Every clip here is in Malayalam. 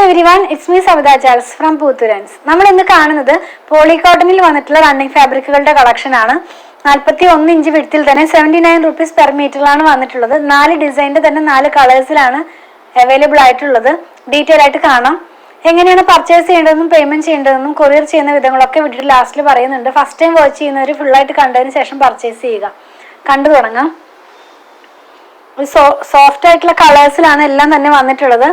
everyone, it's me Savitha Charles from Poothurans. നമ്മൾ ഇന്ന് കാണുന്നത് പോളികോട്ടണിൽ വന്നിട്ടുള്ള റണ്ണിങ് ഫാബ്രിക്കുകളുടെ കളക്ഷൻ ആണ്. 41 ഇഞ്ച് വിഡ്ത്തിൽ തന്നെ 79 rupees per മീറ്ററിലാണ് വന്നിട്ടുള്ളത്. 4 ഡിസൈനിന്റെ തന്നെ 4 കളേഴ്സിലാണ് അവൈലബിൾ ആയിട്ടുള്ളത്. ഡീറ്റെയിൽ ആയിട്ട് കാണാം. എങ്ങനെയാണ് പർച്ചേസ് ചെയ്യേണ്ടതെന്നും പേയ്മെന്റ് ചെയ്യേണ്ടതെന്നും കൊറിയർ ചെയ്യുന്ന വിധങ്ങളൊക്കെ വീഡിയോ ലാസ്റ്റിൽ പറയുന്നുണ്ട്. ഫസ്റ്റ് ടൈം വാച്ച് ചെയ്യുന്നവർ ഫുൾ ആയിട്ട് കണ്ടതിന് ശേഷം പർച്ചേസ് ചെയ്യുക. കണ്ടു തുടങ്ങാം. സോഫ്റ്റ് ആയിട്ടുള്ള കളേഴ്സിലാണ് എല്ലാം തന്നെ വന്നിട്ടുള്ളത്.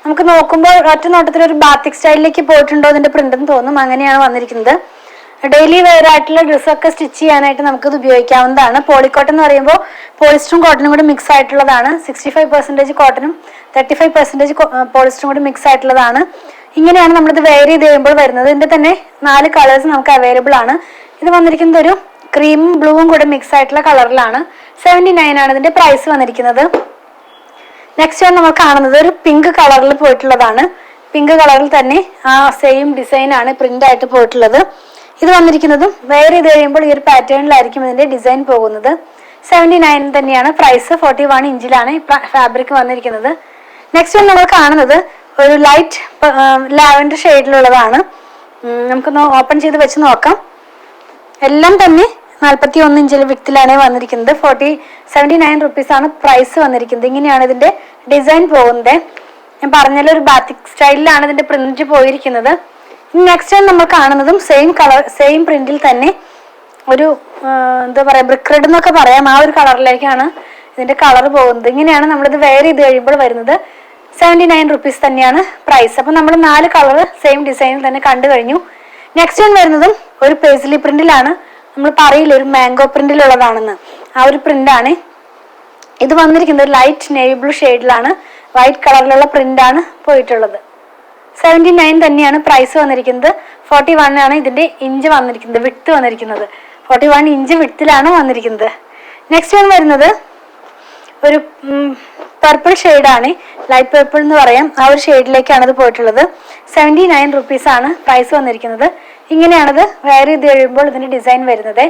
നമുക്ക് നോക്കുമ്പോൾ ഒറ്റ നോട്ടത്തിൽ ഒരു ബാത്തിക് സ്റ്റൈലിലേക്ക് പോയിട്ടുണ്ടോ അതിന്റെ പ്രിന്റ് എന്ന് തോന്നും. അങ്ങനെയാണ് വന്നിരിക്കുന്നത്. ഡെയിലി വെയർ ആയിട്ടുള്ള ഡ്രസ്സൊക്കെ സ്റ്റിച്ച് ചെയ്യാനായിട്ട് നമുക്കിത് ഉപയോഗിക്കാവുന്നതാണ്. പോളിക്കോട്ടൺ എന്ന് പറയുമ്പോൾ പോളിസ്റ്ററും കോട്ടനും കൂടി മിക്സ് ആയിട്ടുള്ളതാണ്. 65% കോട്ടനും 35% പോളിസ്റ്ററും കൂടി മിക്സ് ആയിട്ടുള്ളതാണ്. ഇങ്ങനെയാണ് നമ്മളിത് വെയർ ചെയ്ത് കഴിയുമ്പോൾ വരുന്നത്. ഇതിന്റെ തന്നെ 4 കളേഴ്സ് നമുക്ക് അവൈലബിൾ ആണ്. ഇത് വന്നിരിക്കുന്നത് ഒരു ക്രീമും ബ്ലൂവും കൂടെ മിക്സ് ആയിട്ടുള്ള കളറിലാണ്. 79 ആണ് ഇതിന്റെ പ്രൈസ് വന്നിരിക്കുന്നത്. നെക്സ്റ്റ് നമ്മൾ കാണുന്നത് ഒരു പിങ്ക് കളറിൽ പോയിട്ടുള്ളതാണ്. പിങ്ക് കളറിൽ തന്നെ ആ സെയിം ഡിസൈൻ ആണ് പ്രിന്റ് ആയിട്ട് പോയിട്ടുള്ളത്. ഇത് വന്നിരിക്കുന്നതും വെയർ ചെയ്ത് കഴിയുമ്പോൾ ഈ ഒരു പാറ്റേണിലായിരിക്കും ഇതിന്റെ ഡിസൈൻ പോകുന്നത്. 79 തന്നെയാണ് പ്രൈസ്. 41 ഇഞ്ചിലാണ് ഫാബ്രിക് വന്നിരിക്കുന്നത്. നെക്സ്റ്റ് നമ്മൾ കാണുന്നത് ഒരു ലൈറ്റ് ലാവൻഡർ ഷെയ്ഡിലുള്ളതാണ്. നമുക്കൊന്ന് ഓപ്പൺ ചെയ്ത് വെച്ച് നോക്കാം. എല്ലാം തന്നെ 41 ഇഞ്ചിൽ വിഡ്ത്തിലാണ് വന്നിരിക്കുന്നത്. 79 റുപ്പീസ് ആണ് പ്രൈസ് വന്നിരിക്കുന്നത്. ഇങ്ങനെയാണ് ഇതിന്റെ ഡിസൈൻ പോകുന്നത്. ഞാൻ പറഞ്ഞാലും ഒരു ബാത്തിക് സ്റ്റൈലിലാണ് ഇതിന്റെ പ്രിന്റ് പോയിരിക്കുന്നത്. നെക്സ്റ്റ് നമ്മൾ കാണുന്നതും സെയിം കളർ സെയിം പ്രിന്റിൽ തന്നെ ഒരു എന്താ പറയാ ബ്രിക്ക് റെഡ് എന്നൊക്കെ പറയാം. ആ ഒരു കളറിലേക്കാണ് ഇതിന്റെ കളർ പോകുന്നത്. ഇങ്ങനെയാണ് നമ്മളിത് വെയർ ചെയ്ത് കഴിയുമ്പോൾ വരുന്നത്. 79 റുപ്പീസ് തന്നെയാണ് പ്രൈസ്. അപ്പൊ നമ്മൾ 4 കളർ സെയിം ഡിസൈനിൽ തന്നെ കണ്ടു കഴിഞ്ഞു. നെക്സ്റ്റ് വൺ വരുന്നതും ഒരു പേസ്ലി പ്രിന്റിലാണ്. നമ്മൾ പറയില്ല ഒരു മാംഗോ പ്രിന്റിലുള്ളതാണെന്ന്. ആ ഒരു പ്രിന്റാണ് ഇത് വന്നിരിക്കുന്നത്. ലൈറ്റ് നേവി ബ്ലൂ ഷെയ്ഡിലാണ് വൈറ്റ് കളറിലുള്ള പ്രിന്റാണ് പോയിട്ടുള്ളത്. 79 തന്നെയാണ് പ്രൈസ് വന്നിരിക്കുന്നത്. 41 ആണ് ഇതിന്റെ ഇഞ്ച് വന്നിരിക്കുന്നത്, വിഡ്ത്ത് വന്നിരിക്കുന്നത്. 41 ഇഞ്ച് വിഡ്ത്തിലാണ് വന്നിരിക്കുന്നത്. നെക്സ്റ്റ് വൺ വരുന്നത് ഒരു പർപ്പിൾ ഷെയ്ഡാണ്. ലൈറ്റ് പർപ്പിൾ എന്ന് പറയാം. ആ ഒരു ഷെയ്ഡിലേക്കാണ് ഇത് പോയിട്ടുള്ളത്. 79 റുപ്പീസ് ആണ് പ്രൈസ് വന്നിരിക്കുന്നത്. ഇങ്ങനെയാണത് വെയർ ചെയ്ത് കഴിയുമ്പോൾ ഇതിന്റെ ഡിസൈൻ വരുന്നത്.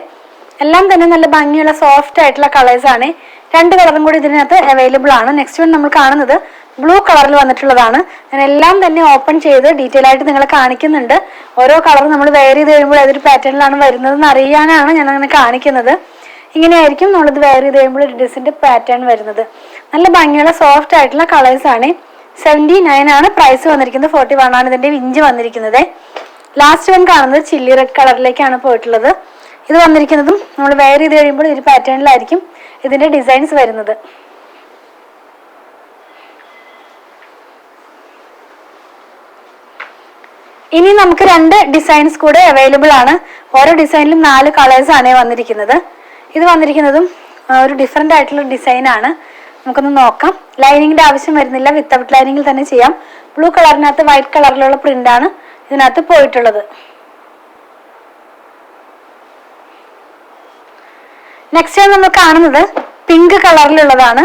എല്ലാം തന്നെ നല്ല ഭംഗിയുള്ള സോഫ്റ്റ് ആയിട്ടുള്ള കളേഴ്സ് ആണ്. 2 കളറും കൂടി ഇതിനകത്ത് അവൈലബിൾ ആണ്. നെക്സ്റ്റ് വൺ നമ്മൾ കാണുന്നത് ബ്ലൂ കളറിൽ വന്നിട്ടുള്ളതാണ്. ഞാൻ എല്ലാം തന്നെ ഓപ്പൺ ചെയ്ത് ഡീറ്റെയിൽ ആയിട്ട് നിങ്ങളെ കാണിക്കുന്നുണ്ട്. ഓരോ കളർ നമ്മൾ വെയർ ചെയ്ത് കഴിയുമ്പോൾ ഏതൊരു പാറ്റേണിലാണ് വരുന്നതെന്ന് അറിയാനാണ് ഞാൻ അങ്ങനെ കാണിക്കുന്നത്. ഇങ്ങനെയായിരിക്കും നമ്മളിത് വെയർ ചെയ്ത് കഴിയുമ്പോൾ ഒരു ഡ്രസ്സിന്റെ പാറ്റേൺ വരുന്നത്. നല്ല ഭംഗിയുള്ള സോഫ്റ്റ് ആയിട്ടുള്ള കളേഴ്സ് ആണ്. 79 ആണ് പ്രൈസ് വന്നിരിക്കുന്നത്. 41 ആണ് ഇതിന്റെ ഇഞ്ച് വന്നിരിക്കുന്നത്. ലാസ്റ്റ് വൺ കാണുന്നത് ചില്ലി റെഡ് കളറിലേക്കാണ് പോയിട്ടുള്ളത്. ഇത് വന്നിരിക്കുന്നതും നമ്മൾ വെയർ ചെയ്ത് കഴിയുമ്പോൾ ഒരു പാറ്റേണിലായിരിക്കും ഇതിന്റെ ഡിസൈൻസ് വരുന്നത്. ഇനി നമുക്ക് 2 ഡിസൈൻസ് കൂടെ അവൈലബിൾ ആണ്. ഓരോ ഡിസൈനിലും 4 കളേഴ്സ് ആണ് വന്നിരിക്കുന്നത്. ഇത് വന്നിരിക്കുന്നതും ഒരു ഡിഫറെന്റ് ആയിട്ടുള്ള ഡിസൈൻ ആണ്. നമുക്കൊന്ന് നോക്കാം. ലൈനിങ്ങിന്റെ ആവശ്യം വരുന്നില്ല, വിത്തൗട്ട് ലൈനിങ്ങിൽ തന്നെ ചെയ്യാം. ബ്ലൂ കളറിനകത്ത് വൈറ്റ് കളറിലുള്ള പ്രിന്റ് ആണ് ഇതിനകത്ത് പോയിട്ടുള്ളത്. നെക്സ്റ്റ് നമ്മൾ കാണുന്നത് പിങ്ക് കളറിലുള്ളതാണ്.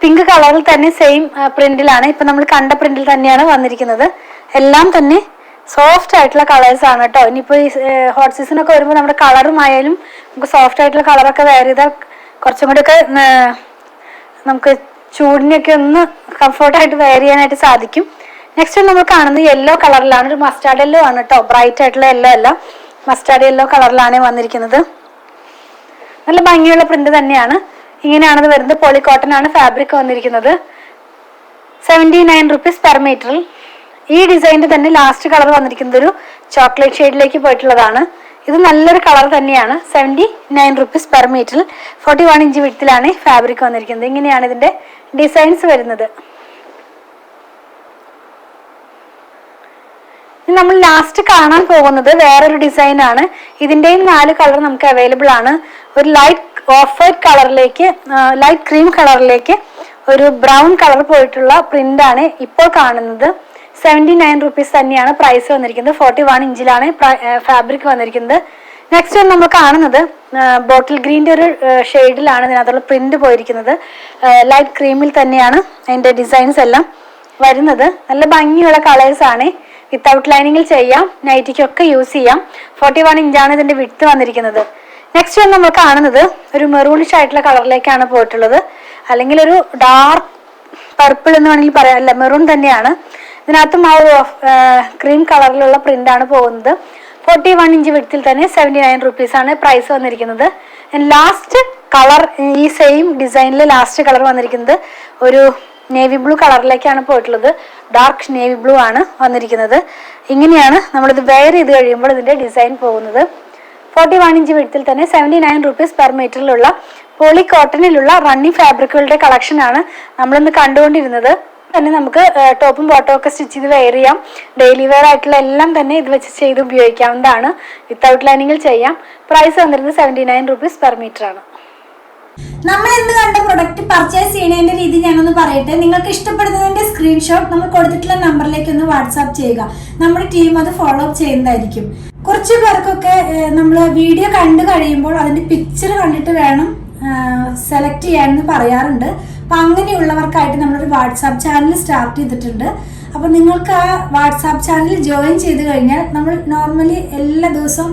പിങ്ക് കളറിൽ തന്നെ സെയിം പ്രിന്റിലാണ്. ഇപ്പൊ നമ്മൾ കണ്ട പ്രിന്റിൽ തന്നെയാണ് വന്നിരിക്കുന്നത്. എല്ലാം തന്നെ സോഫ്റ്റ് ആയിട്ടുള്ള കളേഴ്സ് ആണ് കേട്ടോ. ഇനിയിപ്പോ ഈ ഹോട്ട് സീസൺ ഒക്കെ വരുമ്പോൾ നമ്മുടെ കളറുമായാലും നമുക്ക് സോഫ്റ്റ് ആയിട്ടുള്ള കളറൊക്കെ വെയർ ചെയ്താൽ കുറച്ചും കൂടി ഒക്കെ നമുക്ക് ചൂടിനൊക്കെ ഒന്ന് കംഫർട്ടായിട്ട് വെയർ ചെയ്യാനായിട്ട് സാധിക്കും. നെക്സ്റ്റ് നമ്മൾ കാണുന്നത് യെല്ലോ കളറിലാണ്. ഒരു മസ്റ്റാർഡ് യെല്ലോ ആണ് കേട്ടോ. ബ്രൈറ്റ് ആയിട്ടുള്ള യെല്ലോ അല്ല, മസ്റ്റാർഡ് യെല്ലോ കളറിലാണ് വന്നിരിക്കുന്നത്. നല്ല ഭംഗിയുള്ള പ്രിന്റ് തന്നെയാണ്. ഇങ്ങനെയാണത് വരുന്നത്. പോളിക്കോട്ടൺ ആണ് ഫാബ്രിക് വന്നിരിക്കുന്നത്. 79 റുപ്പീസ് പെർ മീറ്ററിൽ. ഈ ഡിസൈനിന്റെ തന്നെ ലാസ്റ്റ് കളർ വന്നിരിക്കുന്നത് ഒരു ചോക്ലേറ്റ് ഷെയ്ഡിലേക്ക് പോയിട്ടുള്ളതാണ്. ഇത് നല്ലൊരു കളർ തന്നെയാണ്. 79 റുപ്പീസ് പെർ മീറ്ററിൽ. 41 ഇഞ്ച് വിഡ്ത്തിലാണ് ഫാബ്രിക് വന്നിരിക്കുന്നത്. ഇങ്ങനെയാണ് ഇതിന്റെ ഡിസൈൻസ് വരുന്നത്. നമ്മൾ ലാസ്റ്റ് കാണാൻ പോകുന്നത് വേറൊരു ഡിസൈൻ ആണ്. ഇതിന്റെയും 4 കളർ നമുക്ക് അവൈലബിൾ ആണ്. ഒരു ലൈറ്റ് ഓഫ് വൈറ്റ് കളറിലേക്ക് ലൈറ്റ് ക്രീം കളറിലേക്ക് ഒരു ബ്രൗൺ കളർ പോയിട്ടുള്ള പ്രിന്റ് ആണ് ഇപ്പോൾ കാണുന്നത്. 79 റുപ്പീസ് തന്നെയാണ് പ്രൈസ് വന്നിരിക്കുന്നത്. 41 ഇഞ്ചിലാണ് ഫാബ്രിക് വന്നിരിക്കുന്നത്. നെക്സ്റ്റ് നമ്മൾ കാണുന്നത് ബോട്ടിൽ ഗ്രീൻ്റെ ഒരു ഷെയ്ഡിലാണ് ഇതിനകത്തുള്ള പ്രിന്റ് പോയിരിക്കുന്നത്. ലൈറ്റ് ക്രീമിൽ തന്നെയാണ് അതിന്റെ ഡിസൈൻസ് എല്ലാം വരുന്നത്. നല്ല ഭംഗിയുള്ള കളേഴ്സ് ആണ്. വിത്തൗട്ട് ലൈനിങ്ങിൽ ചെയ്യാം, നൈറ്റിക്കൊക്കെ യൂസ് ചെയ്യാം. 41 ഇഞ്ചാണ് ഇതിന്റെ വിഡ്ത്ത് വന്നിരിക്കുന്നത്. നെക്സ്റ്റ് നമ്മൾ കാണുന്നത് ഒരു മെറൂണിഷ് ആയിട്ടുള്ള കളറിലേക്കാണ് പോയിട്ടുള്ളത്. അല്ലെങ്കിൽ ഒരു ഡാർക്ക് പർപ്പിൾ എന്ന് വേണമെങ്കിൽ പറയാം. അല്ല, മെറൂൺ തന്നെയാണ്. ഇതിനകത്തും ആ ഒരു ക്രീം കളറിലുള്ള പ്രിന്റാണ് പോകുന്നത്. 41 ഇഞ്ച് വിഡ്ത്തിൽ തന്നെ 79 റുപ്പീസാണ് പ്രൈസ് വന്നിരിക്കുന്നത്. ലാസ്റ്റ് കളർ ഈ സെയിം ഡിസൈനിൽ ലാസ്റ്റ് കളർ വന്നിരിക്കുന്നത് ഒരു നേവി ബ്ലൂ കളറിലേക്കാണ് പോയിട്ടുള്ളത്. ഡാർക്ക് നേവി ബ്ലൂ ആണ് വന്നിരിക്കുന്നത്. ഇങ്ങനെയാണ് നമ്മളിത് വെയർ ചെയ്ത് കഴിയുമ്പോൾ ഇതിന്റെ ഡിസൈൻ പോകുന്നത്. 41 ഇഞ്ച് വിഡ്ത്തിൽ തന്നെ 79 റുപ്പീസ് പെർ മീറ്ററിലുള്ള പോളി കോട്ടണിലുള്ള റണ്ണിങ് ഫാബ്രിക്കുകളുടെ കളക്ഷനാണ് നമ്മളിന്ന് കണ്ടുകൊണ്ടിരുന്നത്. തന്നെ നമുക്ക് ടോപ്പും ബോട്ടവും ഒക്കെ സ്റ്റിച്ച് ചെയ്ത് വെയർ ചെയ്യാം. ഡെയിലി വെയർ ആയിട്ടുള്ള എല്ലാം തന്നെ ഇത് വെച്ച് ചെയ്ത് ഉപയോഗിക്കാവുന്നതാണ്. വിത്തൗട്ട് ലൈനിങ്ങിൽ ചെയ്യാം. പ്രൈസ് വന്നിരുന്നത് 79 റുപ്പീസ് പെർ മീറ്റർ ആണ്. നമ്മൾ ഇന്ന് കണ്ട പ്രൊഡക്റ്റ് പർച്ചേസ് ചെയ്യുന്നതിന്റെ രീതി ഞാനൊന്ന് പറയട്ടെ. നിങ്ങൾക്ക് ഇഷ്ടപ്പെടുന്നതിന്റെ സ്ക്രീൻഷോട്ട് നമ്മൾ കൊടുത്തിട്ടുള്ള നമ്പറിലേക്ക് ഒന്ന് വാട്സാപ്പ് ചെയ്യുക. നമ്മുടെ ടീം അത് ഫോളോ അപ്പ് ചെയ്യുന്നതായിരിക്കും. കുറച്ച് പേർക്കൊക്കെ നമ്മൾ വീഡിയോ കണ്ടു കഴിയുമ്പോൾ അതിന്റെ പിക്ചർ കണ്ടിട്ട് വേണം സെലക്ട് ചെയ്യാമെന്ന് പറയാറുണ്ട്. അപ്പൊ അങ്ങനെയുള്ളവർക്കായിട്ട് നമ്മളൊരു വാട്സാപ്പ് ചാനൽ സ്റ്റാർട്ട് ചെയ്തിട്ടുണ്ട്. അപ്പൊ നിങ്ങൾക്ക് ആ വാട്സാപ്പ് ചാനൽ ജോയിൻ ചെയ്ത് കഴിഞ്ഞാൽ നമ്മൾ നോർമലി എല്ലാ ദിവസവും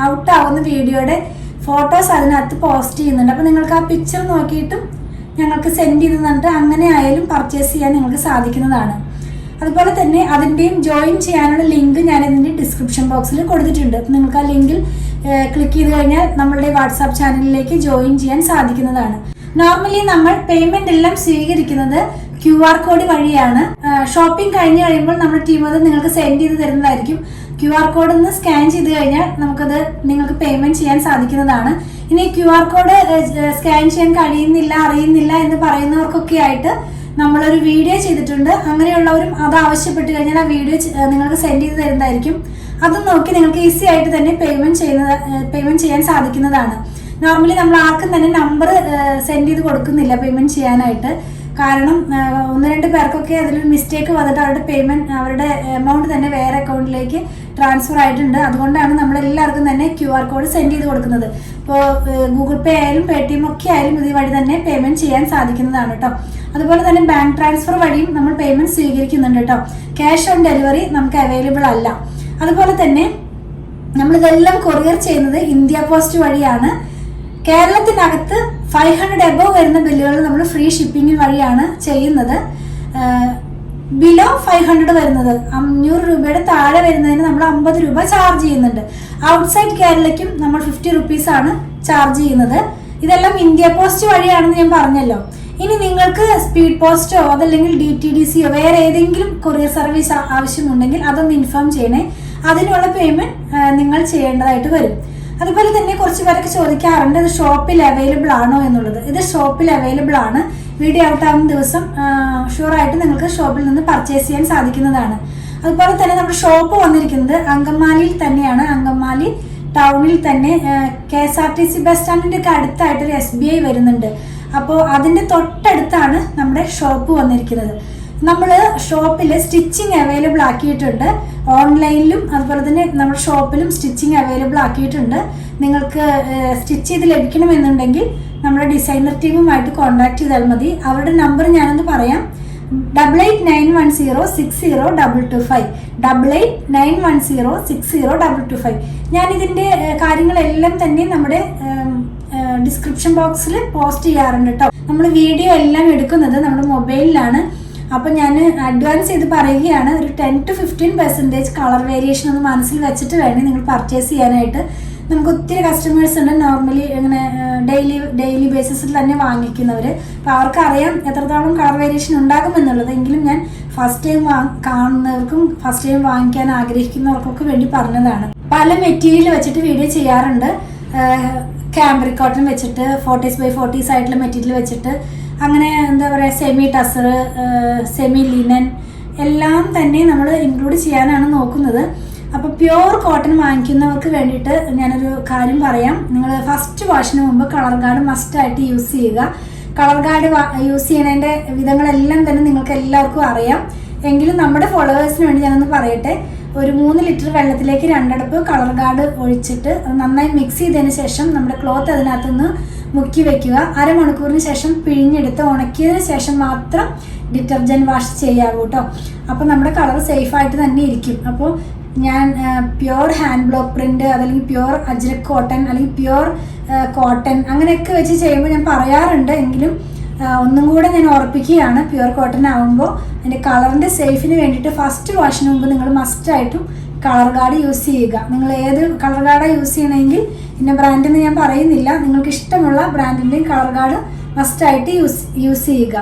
ഔട്ട് ആവുന്ന വീഡിയോയുടെ ഫോട്ടോസ് അതിനകത്ത് പോസ്റ്റ് ചെയ്യുന്നുണ്ട്. അപ്പൊ നിങ്ങൾക്ക് ആ പിക്ചർ നോക്കിയിട്ടും ഞങ്ങൾക്ക് സെൻഡ് ചെയ്ത് തന്നിട്ട് അങ്ങനെ ആയാലും പർച്ചേസ് ചെയ്യാൻ നിങ്ങൾക്ക് സാധിക്കുന്നതാണ്. അതുപോലെ തന്നെ അതിൻ്റെയും ജോയിൻ ചെയ്യാനുള്ള ലിങ്ക് ഞാൻ ഇതിൻ്റെ ഡിസ്ക്രിപ്ഷൻ ബോക്സിൽ കൊടുത്തിട്ടുണ്ട്. നിങ്ങൾക്ക് ആ ലിങ്കിൽ ക്ലിക്ക് ചെയ്ത് കഴിഞ്ഞാൽ നമ്മളുടെ വാട്സാപ്പ് ചാനലിലേക്ക് ജോയിൻ ചെയ്യാൻ സാധിക്കുന്നതാണ്. നോർമലി നമ്മൾ പേയ്മെന്റ് എല്ലാം സ്വീകരിക്കുന്നത് QR കോഡ് വഴിയാണ്. ഷോപ്പിംഗ് കഴിഞ്ഞ് കഴിയുമ്പോൾ നമ്മുടെ ടീം അത് നിങ്ങൾക്ക് സെൻഡ് ചെയ്ത് തരുന്നതായിരിക്കും. QR കോഡ് ഒന്ന് സ്കാൻ ചെയ്ത് കഴിഞ്ഞാൽ നമുക്കത് നിങ്ങൾക്ക് പേയ്മെന്റ് ചെയ്യാൻ സാധിക്കുന്നതാണ്. ഇനി QR കോഡ് സ്കാൻ ചെയ്യാൻ കഴിയുന്നില്ല, അറിയുന്നില്ല എന്ന് പറയുന്നവർക്കൊക്കെ ആയിട്ട് നമ്മളൊരു വീഡിയോ ചെയ്തിട്ടുണ്ട്. അങ്ങനെയുള്ളവരും അത് ആവശ്യപ്പെട്ട് കഴിഞ്ഞാൽ ആ വീഡിയോ നിങ്ങൾക്ക് സെൻഡ് ചെയ്ത് തരുന്നതായിരിക്കും. അത് നോക്കി നിങ്ങൾക്ക് ഈസി ആയിട്ട് തന്നെ പേയ്മെന്റ് ചെയ്യാൻ സാധിക്കുന്നതാണ്. നോർമലി നമ്മൾ ആർക്കും തന്നെ നമ്പർ സെൻഡ് ചെയ്ത് കൊടുക്കുന്നില്ല പേയ്മെന്റ് ചെയ്യാനായിട്ട്. കാരണം 1-2 പേർക്കൊക്കെ അതിലൊരു മിസ്റ്റേക്ക് വന്നിട്ട് അവരുടെ എമൗണ്ട് തന്നെ വേറെ അക്കൗണ്ടിലേക്ക് ട്രാൻസ്ഫർ ആയിട്ടുണ്ട്. അതുകൊണ്ടാണ് നമ്മൾ എല്ലാവർക്കും തന്നെ QR കോഡ് സെൻഡ് ചെയ്ത് കൊടുക്കുന്നത്. ഇപ്പോൾ ഗൂഗിൾ പേ ആയാലും Paytm ഒക്കെ ആയാലും ഇത് വഴി തന്നെ പേയ്മെന്റ് ചെയ്യാൻ സാധിക്കുന്നതാണ് കേട്ടോ. അതുപോലെ തന്നെ ബാങ്ക് ട്രാൻസ്ഫർ വഴിയും നമ്മൾ പേയ്മെന്റ് സ്വീകരിക്കുന്നുണ്ട് കേട്ടോ. ക്യാഷ് ഓൺ ഡെലിവറി നമുക്ക് അവൈലബിൾ അല്ല. അതുപോലെ തന്നെ നമ്മളിതെല്ലാം കൊറിയർ ചെയ്യുന്നത് ഇന്ത്യ പോസ്റ്റ് വഴിയാണ്. കേരളത്തിനകത്ത് 500 എബോവ് വരുന്ന ബില്ലുകൾ നമ്മൾ ഫ്രീ ഷിപ്പിംഗ് വഴിയാണ് ചെയ്യുന്നത്. ബിലോ 500 വരുന്നത് 500 രൂപയുടെ താഴെ വരുന്നതിന് നമ്മൾ 50 രൂപ ചാർജ് ചെയ്യുന്നുണ്ട്. ഔട്ട്സൈഡ് കേരളയ്ക്കും നമ്മൾ 50 റുപ്പീസാണ് ചാർജ് ചെയ്യുന്നത്. ഇതെല്ലാം ഇന്ത്യ പോസ്റ്റ് വഴിയാണെന്ന് ഞാൻ പറഞ്ഞല്ലോ. ഇനി നിങ്ങൾക്ക് സ്പീഡ് പോസ്റ്റോ അതല്ലെങ്കിൽ DTDCയോ വേറെ ഏതെങ്കിലും കൊറിയർ സർവീസ് ആവശ്യമുണ്ടെങ്കിൽ അതൊന്ന് ഇൻഫോം ചെയ്യണേ. അതിനുള്ള പേയ്മെന്റ് നിങ്ങൾ ചെയ്യേണ്ടതായിട്ട് വരും. അതുപോലെ തന്നെ കുറച്ച് പേരൊക്കെ ചോദിക്കാറുണ്ട് ഇത് ഷോപ്പിൽ അവൈലബിൾ ആണോ എന്നുള്ളത്. ഇത് ഷോപ്പിൽ അവൈലബിൾ ആണ്. വീഡിയോ ഔട്ട് ആവുന്ന ദിവസം ഷുവറായിട്ട് നിങ്ങൾക്ക് ഷോപ്പിൽ നിന്ന് പർച്ചേസ് ചെയ്യാൻ സാധിക്കുന്നതാണ്. അതുപോലെ തന്നെ നമ്മുടെ ഷോപ്പ് വന്നിരിക്കുന്നത് അങ്കമാലിയിൽ തന്നെയാണ്. അങ്കമാലി ടൗണിൽ തന്നെ KSRTC ബസ് സ്റ്റാൻഡിന്റെ ഒക്കെ അടുത്തായിട്ടൊരു SBI വരുന്നുണ്ട്. അപ്പോൾ അതിന്റെ തൊട്ടടുത്താണ് നമ്മുടെ ഷോപ്പ് വന്നിരിക്കുന്നത്. നമ്മൾ ഷോപ്പിൽ സ്റ്റിച്ചിങ് അവൈലബിൾ ആക്കിയിട്ടുണ്ട്. ഓൺലൈനിലും അതുപോലെ തന്നെ നമ്മുടെ ഷോപ്പിലും സ്റ്റിച്ചിങ് അവൈലബിൾ ആക്കിയിട്ടുണ്ട്. നിങ്ങൾക്ക് സ്റ്റിച്ച് ചെയ്ത് ലഭിക്കണമെന്നുണ്ടെങ്കിൽ നമ്മുടെ ഡിസൈനർ ടീമുമായിട്ട് കോൺടാക്ട് ചെയ്താൽ മതി. അവരുടെ നമ്പർ ഞാനൊന്ന് പറയാം. 8891060225 8891060225. ഞാനിതിൻ്റെ കാര്യങ്ങളെല്ലാം തന്നെ നമ്മുടെ ഡിസ്ക്രിപ്ഷൻ ബോക്സിൽ പോസ്റ്റ് ചെയ്യാറുണ്ട് കേട്ടോ. നമ്മൾ വീഡിയോ എല്ലാം എടുക്കുന്നത് നമ്മുടെ മൊബൈലിലാണ്. അപ്പം ഞാൻ അഡ്വാൻസ് ചെയ്ത് പറയുകയാണ്, ഒരു 10 to 15% കളർ വേരിയേഷൻ ഒന്ന് മനസ്സിൽ വെച്ചിട്ട് വേണം നിങ്ങൾ പർച്ചേസ് ചെയ്യാനായിട്ട്. നമുക്ക് ഒത്തിരി കസ്റ്റമേഴ്സ് ഉണ്ട് നോർമലി ഇങ്ങനെ ഡെയിലി ബേസിസിൽ തന്നെ വാങ്ങിക്കുന്നവർ. അപ്പോൾ അവർക്കറിയാം എത്രത്തോളം കളർ വേരിയേഷൻ ഉണ്ടാകുമെന്നുള്ളത്. എങ്കിലും ഞാൻ ഫസ്റ്റ് ടൈം കാണുന്നവർക്കും ഫസ്റ്റ് ടൈം വാങ്ങിക്കാൻ ആഗ്രഹിക്കുന്നവർക്കൊക്കെ വേണ്ടി പറഞ്ഞതാണ്. പല മെറ്റീരിയൽ വെച്ചിട്ട് വീഡിയോ ചെയ്യാറുണ്ട്. ക്യാമ്പ്രിക് കോട്ടൺ വെച്ചിട്ട് 40s by 40s ആയിട്ടുള്ള മെറ്റീരിയൽ വെച്ചിട്ട് അങ്ങനെ എന്താ പറയുക സെമി ടസർ, സെമി ലിനൻ എല്ലാം തന്നെ നമ്മൾ ഇൻക്ലൂഡ് ചെയ്യാനാണ് നോക്കുന്നത്. അപ്പോൾ പ്യുവർ കോട്ടൺ വാങ്ങിക്കുന്നവർക്ക് വേണ്ടിയിട്ട് ഞാനൊരു കാര്യം പറയാം. നിങ്ങൾ ഫസ്റ്റ് വാഷിന് മുമ്പ് കളർ ഗാർഡ് മസ്റ്റായിട്ട് യൂസ് ചെയ്യുക. കളർ ഗാർഡ് യൂസ് ചെയ്യുന്നതിൻ്റെ വിധങ്ങളെല്ലാം തന്നെ നിങ്ങൾക്ക് എല്ലാവർക്കും അറിയാം. എങ്കിലും നമ്മുടെ ഫോളോവേഴ്സിന് വേണ്ടി ഞാനൊന്ന് പറയട്ടെ. ഒരു 3 ലിറ്റർ വെള്ളത്തിലേക്ക് 2 അടപ്പ് കളർ ഗാർഡ് ഒഴിച്ചിട്ട് നന്നായി മിക്സ് ചെയ്തതിന് ശേഷം നമ്മുടെ ക്ലോത്ത് അതിനകത്തുനിന്ന് മുക്കി വെക്കുക. അരമണിക്കൂറിന് ശേഷം പിഴിഞ്ഞെടുത്ത് ഉണക്കിയതിന് ശേഷം മാത്രം ഡിറ്റർജൻറ്റ് വാഷ് ചെയ്യാവൂ കേട്ടോ. അപ്പോൾ നമ്മുടെ കളർ സേഫായിട്ട് തന്നെ ഇരിക്കും. അപ്പോൾ ഞാൻ പ്യുവർ ഹാൻഡ് ബ്ലോക്ക് പ്രിന്റ് അതല്ലെങ്കിൽ പ്യുവർ അജ്രക് കോട്ടൺ അല്ലെങ്കിൽ പ്യുവർ കോട്ടൺ അങ്ങനെയൊക്കെ വെച്ച് ചെയ്യുമ്പോൾ ഞാൻ പറയാറുണ്ട്. എങ്കിലും ഒന്നും കൂടെ ഞാൻ ഉറപ്പിക്കുകയാണ്, പ്യുവർ കോട്ടൺ ആകുമ്പോൾ അതിൻ്റെ കളറിൻ്റെ സേഫിന് വേണ്ടിയിട്ട് ഫസ്റ്റ് വാഷിന് മുമ്പ് നിങ്ങൾ മസ്റ്റായിട്ടും കളർ ഗാർഡ് യൂസ് ചെയ്യുക. നിങ്ങൾ ഏത് കളർ ഗാർഡാണ് യൂസ് ചെയ്യണമെങ്കിൽ ഇന്ന ബ്രാൻഡെന്ന് ഞാൻ പറയുന്നില്ല, നിങ്ങൾക്ക് ഇഷ്ടമുള്ള ബ്രാൻഡിൻ്റെയും കളർ ഗാർഡ് മസ്റ്റായിട്ട് യൂസ് ചെയ്യുക.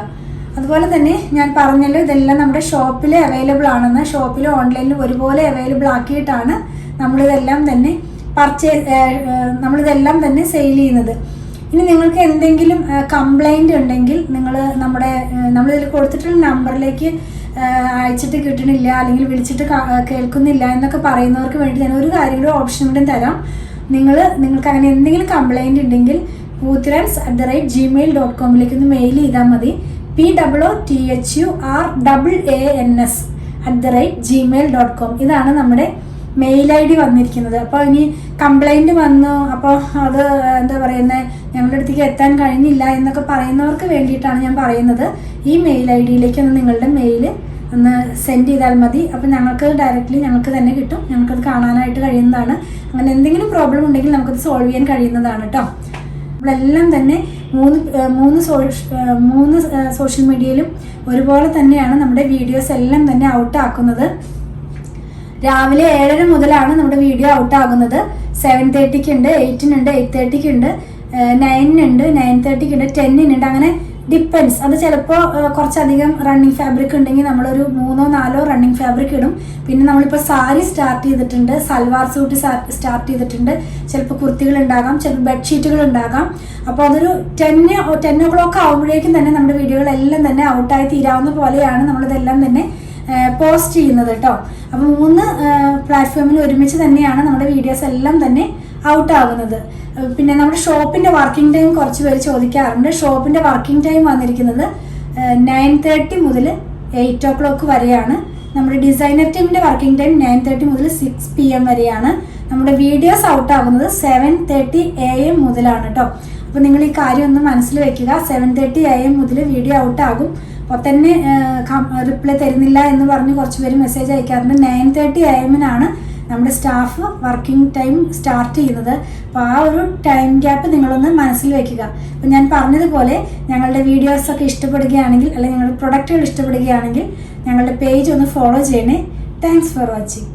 അതുപോലെ തന്നെ ഞാൻ പറഞ്ഞല്ലോ, ഇതെല്ലാം നമ്മുടെ ഷോപ്പിൽ അവൈലബിൾ ആണെന്ന്. ഷോപ്പിലും ഓൺലൈനിലും ഒരുപോലെ അവൈലബിൾ ആക്കിയിട്ടാണ് നമ്മളിതെല്ലാം തന്നെ സെയിൽ ചെയ്യുന്നത്. ഇനി നിങ്ങൾക്ക് എന്തെങ്കിലും കംപ്ലൈൻറ്റ് ഉണ്ടെങ്കിൽ നമ്മളിതിൽ കൊടുത്തിട്ടുള്ള നമ്പറിലേക്ക് അയച്ചിട്ട് കിട്ടണില്ല, അല്ലെങ്കിൽ വിളിച്ചിട്ട് കേൾക്കുന്നില്ല എന്നൊക്കെ പറയുന്നവർക്ക് വേണ്ടി ഞാൻ ഒരു കാര്യം കൂടെ ഓപ്ഷൻ കൂടെ തരാം. നിങ്ങൾക്ക് അങ്ങനെ എന്തെങ്കിലും കംപ്ലൈൻറ്റ് ഉണ്ടെങ്കിൽ poothurans@gmail.com ഒന്ന് മെയിൽ ചെയ്താൽ മതി. POOTHURANS@gmail.com ഇതാണ് നമ്മുടെ മെയിൽ ID വന്നിരിക്കുന്നത്. അപ്പോൾ ഇനി കംപ്ലൈൻറ്റ് വന്നു, അപ്പോൾ അത് എന്താ പറയുന്നത്, ഞങ്ങളുടെ അടുത്തേക്ക് എത്താൻ കഴിഞ്ഞില്ല എന്നൊക്കെ പറയുന്നവർക്ക് വേണ്ടിയിട്ടാണ് ഞാൻ പറയുന്നത്. ഈ മെയിൽ ID-യിലേക്ക് നിങ്ങളുടെ മെയിൽ ഒന്ന് സെൻഡ് ചെയ്താൽ മതി. അപ്പോൾ ഞങ്ങൾക്ക് തന്നെ കിട്ടും, ഞങ്ങൾക്കത് കാണാനായിട്ട് കഴിയുന്നതാണ്. അങ്ങനെ എന്തെങ്കിലും പ്രോബ്ലം ഉണ്ടെങ്കിൽ നമുക്കത് സോൾവ് ചെയ്യാൻ കഴിയുന്നതാണ് കേട്ടോ. നമ്മളെല്ലാം തന്നെ മൂന്ന് സോഷ്യൽ മീഡിയയിലും ഒരുപോലെ തന്നെയാണ് നമ്മുടെ വീഡിയോസ് എല്ലാം തന്നെ ഔട്ടാക്കുന്നത്. രാവിലെ 7:30 മുതലാണ് നമ്മുടെ വീഡിയോ ഔട്ടാകുന്നത്. 7:30 ഉണ്ട്, 8-നുണ്ട്, 8:30 ഉണ്ട്, 9-നുണ്ട്, 9:30 ഉണ്ട്, 10-നുണ്ട്. അങ്ങനെ ഡിപ്പെൻസ്. അത് ചിലപ്പോൾ കുറച്ചധികം റണ്ണിങ് ഫാബ്രിക് ഉണ്ടെങ്കിൽ നമ്മളൊരു 3-4 റണ്ണിങ് ഫാബ്രിക് ഇടും. പിന്നെ നമ്മളിപ്പോൾ സാരി സ്റ്റാർട്ട് ചെയ്തിട്ടുണ്ട്, സൽവാർ സൂട്ട് സ്റ്റാർട്ട് ചെയ്തിട്ടുണ്ട്, ചിലപ്പോൾ കുർത്തികൾ ഉണ്ടാകാം, ചിലപ്പോൾ ബെഡ്ഷീറ്റുകൾ ഉണ്ടാകാം. അപ്പോൾ അതൊരു 10 o'clock ആകുമ്പോഴേക്കും തന്നെ നമ്മുടെ വീഡിയോകളെല്ലാം തന്നെ ഔട്ടായി തീരാവുന്ന പോലെയാണ് നമ്മളിതെല്ലാം തന്നെ പോസ്റ്റ് ചെയ്യുന്നത് കേട്ടോ. അപ്പോൾ 3 പ്ലാറ്റ്ഫോമിൽ ഒരുമിച്ച് തന്നെയാണ് നമ്മുടെ വീഡിയോസ് എല്ലാം തന്നെ ഔട്ടാകുന്നത്. പിന്നെ നമ്മുടെ ഷോപ്പിൻ്റെ വർക്കിംഗ് ടൈം കുറച്ച് പേര് ചോദിക്കാറുണ്ട്. ഷോപ്പിൻ്റെ വർക്കിംഗ് ടൈം വന്നിരിക്കുന്നത് 9:30 മുതൽ 8 o'clock വരെയാണ്. നമ്മുടെ ഡിസൈനർ ടീമിൻ്റെ വർക്കിംഗ് ടൈം 9:30 മുതൽ 6 PM വരെയാണ്. നമ്മുടെ വീഡിയോസ് ഔട്ടാകുന്നത് 7:30 AM മുതലാണ് കേട്ടോ. അപ്പോൾ നിങ്ങൾ ഈ കാര്യം ഒന്ന് മനസ്സിൽ വെക്കുക. 7:30 AM മുതൽ വീഡിയോ ഔട്ടാകും. അപ്പോൾ തന്നെ റിപ്ലൈ തരുന്നില്ല എന്ന് പറഞ്ഞ് കുറച്ച് പേര് മെസ്സേജ് അയക്കാറുണ്ട്. 9:30 AM-നാണ് നമ്മുടെ സ്റ്റാഫ് വർക്കിംഗ് ടൈം സ്റ്റാർട്ട് ചെയ്യുന്നത്. അപ്പോൾ ആ ഒരു ടൈം ഗ്യാപ്പ് നിങ്ങളൊന്ന് മനസ്സിൽ വെക്കുക. അപ്പോൾ ഞാൻ പറഞ്ഞതുപോലെ ഞങ്ങളുടെ വീഡിയോസൊക്കെ ഇഷ്ടപ്പെടുകയാണെങ്കിൽ, അല്ലെങ്കിൽ ഞങ്ങളുടെ പ്രൊഡക്റ്റുകൾ ഇഷ്ടപ്പെടുകയാണെങ്കിൽ ഞങ്ങളുടെ പേജ് ഒന്ന് ഫോളോ ചെയ്യണേ. Thanks for watching.